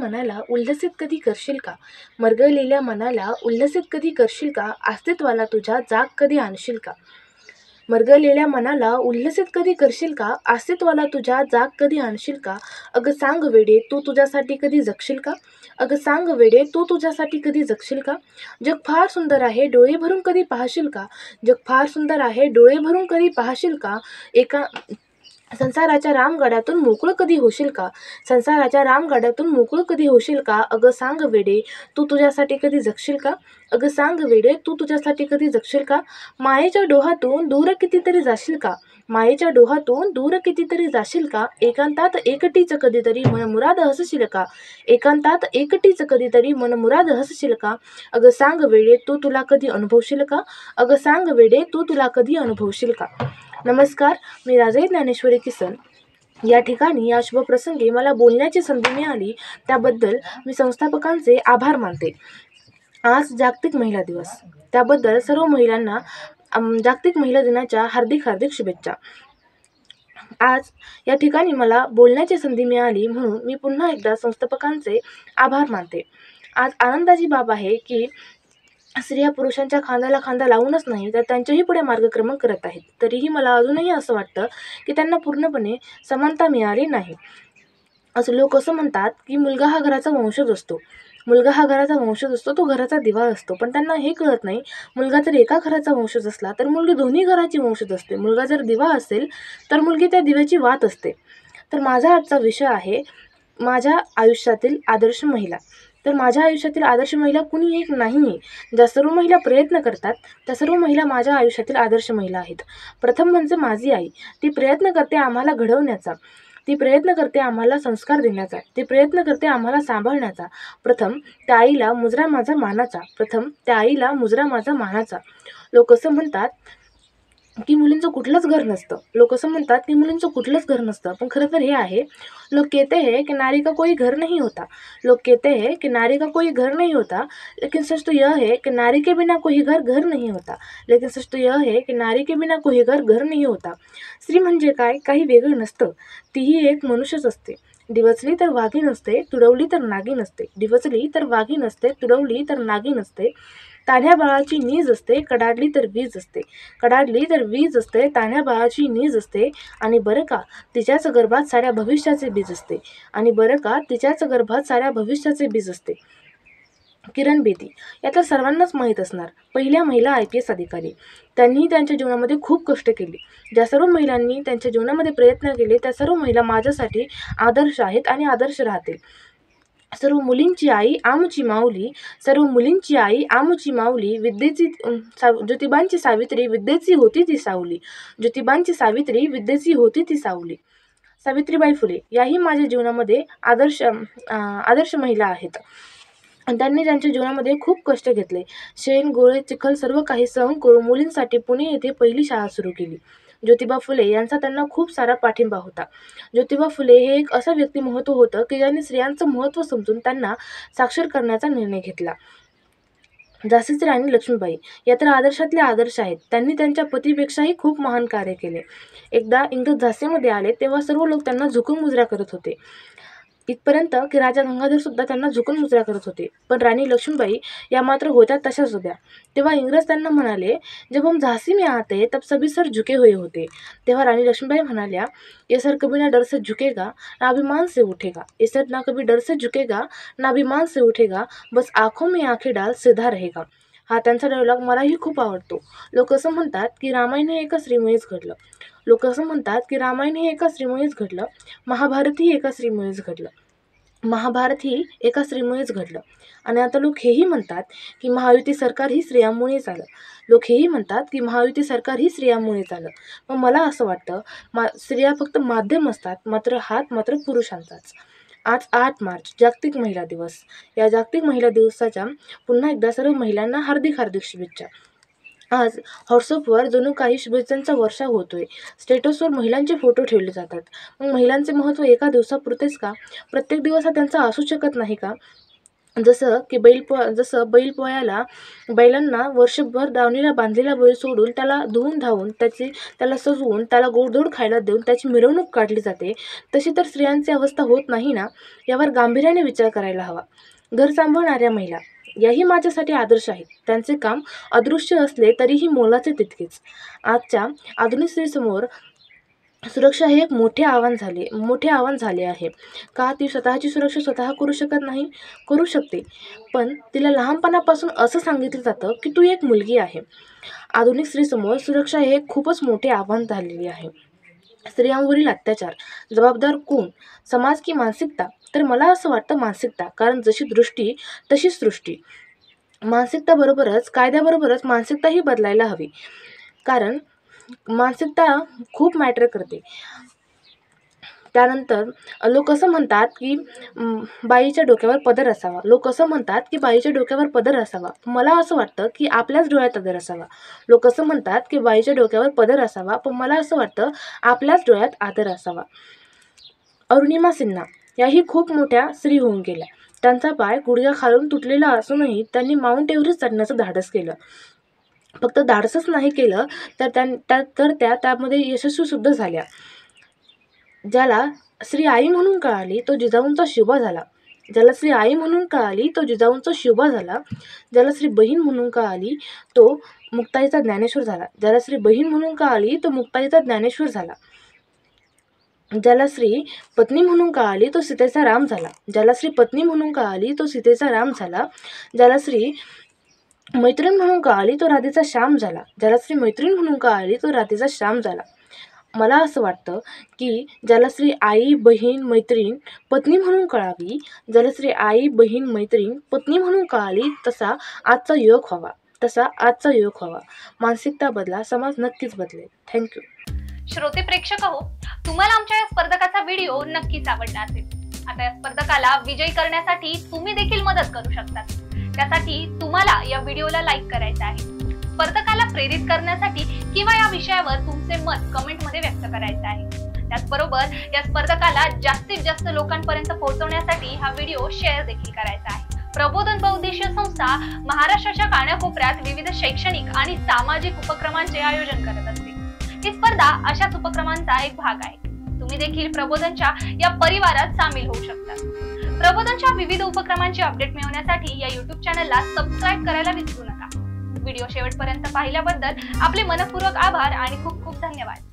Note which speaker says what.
Speaker 1: मनाला उल्हसित कधी करशील का? मरगळलेल्या मनाला उल्हसित कधी करशील का? अस्तित्वाला तुझ्या जाग कधी आणशील का? मरगळलेल्या मनाला उल्हसित कधी करशील का? अस्तित्वाला तुझ्या जाग कधी आणशील का? अगं सांग वेडे, तू तुझ्यासाठी कधी जगशील का? अगं सांग वेडे, तू तुझ्यासाठी कधी जगशील का? जग फार सुंदर आहे, डोळे भरून कधी पाहशील का? जग फार सुंदर आहे, डोळे भरून कधी पाहशील का? एका संसाराच्या रामगडातून मोकळं कधी होशील का? संसाराच्या रामगडातून मोकळं कधी होशील का? अगं सांग वेडे, तू तुझ्यासाठी कधी जगशील का? अगं सांग वेडे, तू तुझ्यासाठी कधी जगशील का? मायेच्या डोहातून दूर कितीतरी जाशील का? मायेच्या डोहातून दूर कितीतरी जाशील का? एकांतात एकटीच कधीतरी मनमुराद हसशील का? एकांतात एकटीच कधीतरी मनमुराद हसशील का? अगं सांग वेडे, तू तुला कधी अनुभवशील का? अगं सांग वेडे, तू तुला कधी अनुभवशील का? नमस्कार, मी राजाई ज्ञानेश्वरी किसन. या ठिकाणी या शुभप्रसंगी मला बोलण्याची संधी मिळाली त्याबद्दल मी संस्थापकांचे आभार मानते. आज जागतिक महिला दिवस, त्याबद्दल सर्व महिलांना जागतिक महिला दिनाच्या हार्दिक हार्दिक शुभेच्छा. आज या ठिकाणी मला बोलण्याची संधी मिळाली म्हणून मी पुन्हा एकदा संस्थापकांचे आभार मानते. आज आनंदाची बाब आहे की स्त्रिया पुरुषांच्या खांद्याला खांदा लावूनच नाही तर त्यांच्याही पुढे मार्गक्रमण करत आहेत. तरीही मला अजूनही असं वाटतं की त्यांना पूर्णपणे समानता मिळाली नाही. असं लोक असं म्हणतात की मुलगा हा घराचा वंशज असतो, मुलगा हा घराचा वंशज असतो, तो घराचा दिवा असतो. पण त्यांना हे कळत नाही, मुलगा जर एका घराचा वंशज असला तर मुलगी दोन्ही घराची वंशज असते. मुलगा जर दिवा असेल तर मुलगी त्या दिव्याची वात असते. तर माझा आजचा विषय आहे माझ्या आयुष्यातील आदर्श महिला. तर माझ्या आयुष्यातील आदर्श महिला कुणी एक नाही. ज्या सर्व महिला प्रयत्न करतात त्या सर्व महिला माझ्या आयुष्यातील आदर्श महिला आहेत. प्रथम म्हणजे माझी आई. ती प्रयत्न करते आम्हाला घडवण्याचा, ती प्रयत्न करते आम्हाला संस्कार देण्याचा, ती प्रयत्न करते आम्हाला सांभाळण्याचा. प्रथम त्या आईला मुजरा माझा मानाचा, प्रथम त्या आईला मुजरा माझा मानाचा. लोक असं म्हणतात की मुलींचं कुठलंच घर नसतं, लोक असं म्हणतात की मुलींचं कुठलंच घर नसतं. पण खरं तर हे आहे, लोग कहते हैं कि नारी का कोई घर नहीं होता, लोग कहते हैं कि नारी का कोई घर नहीं होता, लेकिन सच तो यह है कि नारी के बिना कोई घर घर नहीं होता, लेकिन सच तो यह है कि नारी के बिना कोई घर घर नहीं होता. स्त्री म्हणजे काय, काही वेगळं नसतं, तीही एक मनुष्यच असते. डिवचली तर वाघी नसते, तुडवली तर नागी नसते, डिवचली तर वाघी नसते, तुडवली तर नागी नसते. तान्ह्या बाळाची नीज असते, कडाडली तर वीज असते, कडाडली तर वीज असते, तान्ह्या बाळाची नीज असते. आणि बरं का तिच्याच गर्भात साऱ्या भविष्याचे बीज असते, आणि बरं का तिच्याच गर्भात साऱ्या भविष्याचे बीज असते. किरण बेदी या तर सर्वांनाच माहीत असणार, पहिल्या महिला IPS अधिकारी. त्यांनी त्यांच्या जीवनामध्ये खूप कष्ट केले. ज्या सर्व महिलांनी त्यांच्या जीवनामध्ये प्रयत्न केले त्या सर्व महिला माझ्यासाठी आदर्श आहेत आणि आदर्श राहतील. सर्व मुलींची आई आमची माऊली, सर्व मुलींची आई आमची माऊली, विद्येची ज्योतिबांची सावित्री, विद्येची होती ती सावली, ज्योतिबांची सावित्री, विद्येची होती ती सावली. सावित्रीबाई फुले याही माझ्या जीवनामध्ये आदर्श महिला आहेत. त्यांनी त्यांच्या जीवनामध्ये खूप कष्ट घेतले. शेण गोळे चिखल सर्व काही सहन करून मुलींसाठी पुणे येथे पहिली शाळा सुरू केली. ज्योतिबा फुले यांचा त्यांना खूप सारा पाठिंबा होता. ज्योतिबा फुले हे एक असं व्यक्तिमत्व होतं की ज्यांनी स्त्रियांचं महत्त्व समजून त्यांना साक्षर करण्याचा निर्णय घेतला. झाशीची राणी लक्ष्मीबाई या तर आदर्शातले आदर्श आहेत. त्यांनी त्यांच्या पतीपेक्षाही खूप महान कार्य केले. एकदा इंग्रज झाशीमध्ये आले तेव्हा सर्व लोक त्यांना झुकून मुजरा करत होते, इथपर्यंत की राजा गंगाधर सुद्धा त्यांना झुकून मुजरा करत होते. पण राणी लक्ष्मीबाई या मात्र होत्या तशाच होत्या. तेव्हा इंग्रज त्यांना म्हणाले, जब हम झांसी में आते तब सभी सर झुके हुए होते. तेव्हा राणी लक्ष्मीबाई म्हणाल्या, ये सर कभी ना डर से झुकेगा ना अभिमान से उठेगा, ये सर ना कभी डर से झुकेगा ना अभिमान से उठेगा, बस आंखों में आंखें डाल सीधा रहेगा. हा त्यांचा डायलॉग मलाही खूप आवडतो. लोक असं म्हणतात की रामायण हे एका स्त्रीमुळेच घडलं, लोक असं म्हणतात की रामायण हे एका स्त्रीमुळेच घडलं, महाभारतही एका स्त्रीमुळेच घडलं, महाभारत ही एका स्त्रीमुळेच घडलं. आणि आता लोक हेही म्हणतात की महायुती सरकार ही स्त्रियांमुळेच आलं, लोक हेही म्हणतात की महायुती सरकार ही स्त्रियांमुळेच आलं. पण मला असं वाटतं स्त्रिया फक्त माध्यम असतात, मात्र हात मात्र पुरुषांचाच. आज 8 मार्च जागतिक महिला दिवस. या जागतिक महिला दिवसाच्या पुन्हा एकदा सर्व महिलांना हार्दिक हार्दिक शुभेच्छा. आज व्हॉट्सअपवर जणू काही शुभेच्छांचा वर्षा होतोय. स्टेटसवर महिलांचे फोटो ठेवले जातात. मग महिलांचे महत्त्व एका दिवसापुरतेच का? प्रत्येक दिवस हा त्यांचा असू शकत नाही का? जसं बैलपोळ्याला बैलांना वर्षभर दावणीला बांधलेला बैल सोडून त्याला धुवून धावून त्याला सजवून त्याला गोडधोड खायला देऊन त्याची मिरवणूक काढली जाते, तशी तर स्त्रियांची अवस्था होत नाही ना. यावर गांभीर्याने विचार करायला हवा. घर सांभाळणाऱ्या महिला याही माझ्यासाठी आदर्श आहेत. त्यांचे काम अदृश्य असले तरीही मोलाचे तितकेच. आजच्या आधुनिक स्त्रीसमोर सुरक्षा हे एक मोठे आव्हान झाले आहे. का ती स्वतःची सुरक्षा स्वतः करू शकत नाही? करू शकते, पण तिला लहानपणापासून असं सांगितलं जातं की तू एक मुलगी आहे. आधुनिक स्त्रीसमोर सुरक्षा हे खूपच मोठे आव्हान झालेले आहे. स्त्रियांवरील अत्याचार जबाबदार कोण? समाज की मानसिकता? तर मला असं वाटतं मानसिकता. कारण जशी दृष्टी तशी सृष्टी. मानसिकताबरोबरच कायद्याबरोबरच मानसिकताही बदलायला हवी. कारण मानसिकता खूप मॅटर करते. त्यानंतर लोक असं म्हणतात की बाईच्या डोक्यावर पदर असावा. लोक असं म्हणतात की बाईच्या डोक्यावर पदर असावा. मला असं वाटतं की आपल्याच डोळ्यात पदर असावा. लोक असं म्हणतात की बाईच्या डोक्यावर पदर असावा, पण मला असं वाटतं आपल्याच डोळ्यात आदर असावा. अरुणिमा सिन्हा याही खूप मोठ्या स्त्री होऊन गेल्या. त्यांचा पाय गुडघ्याखालून तुटलेला असूनही त्यांनी माउंट एव्हरेस्ट चढण्याचं धाडस केलं. फक्त धाडसच नाही केलं तर त्यामध्ये यशस्वीसुद्धा झाल्या. ज्याला श्री आई म्हणून कळाली तो जिजाऊंचा शिवा झाला. ज्याला श्री आई म्हणून कळाली तो जिजाऊंचा शिवा झाला. ज्याला श्री बहीण म्हणून कळाली तो मुक्ताईचा ज्ञानेश्वर झाला. ज्याला श्री बहीण म्हणून कळाली तो मुक्ताईचा ज्ञानेश्वर झाला. ज्याला श्री पत्नी म्हणून कळाली तो सीतेचा राम झाला. ज्याला श्री पत्नी म्हणून कळाली तो सीतेचा राम झाला. ज्याला श्री मैत्रीण म्हणून कळाली तो राधेचा श्याम झाला. ज्याला श्री मैत्रीण म्हणून कळाली तो राधेचा श्याम झाला. मला असं वाटतं की ज्याला श्री आई बहीण मैत्रीण पत्नी म्हणून कळावी, ज्याला श्री आई बहीण मैत्रीण पत्नी म्हणून कळाली तसा आजचा युग व्हावा. मानसिकता बदला, समाज नक्कीच बदलेल. थँक्यू.
Speaker 2: श्रोते प्रेक्षक हो, तुम्हाला आमच्या या स्पर्धकाचा व्हिडिओ नक्कीच आवडला असेल. आता या स्पर्धकाला विजयी करण्यासाठी तुम्ही देखील मदत करू शकता. त्यासाठी तुम्हाला या व्हिडिओला लाईक करायचं आहे. स्पर्धकाला प्रेरित करण्यासाठी किंवा या विषयावर तुमचे मत कमेंट मध्ये व्यक्त करायचे आहे. त्याचबरोबर या स्पर्धकाला जास्तीत जास्त लोकांपर्यंत पोहोचवण्यासाठी हा व्हिडिओ शेअर देखील करायचा आहे. प्रबोधन बहुउद्देशीय संस्था महाराष्ट्राच्या कानाकोपऱ्यात विविध शैक्षणिक आणि सामाजिक उपक्रमांचे आयोजन करत असते. ही स्पर्धा अशाच उपक्रमांचा एक भाग आहे. तुम्ही देखील प्रबोधनच्या या परिवारात सामील होऊ शकता. प्रबोधनच्या विविध उपक्रमांची अपडेट मिळवण्यासाठी या YouTube चॅनलला सबस्क्राईब करायला विसरू नका. व्हिडिओ शेवटपर्यंत पाहिल्याबद्दल आपले मनपूर्वक आभार आणि खूप खूप धन्यवाद.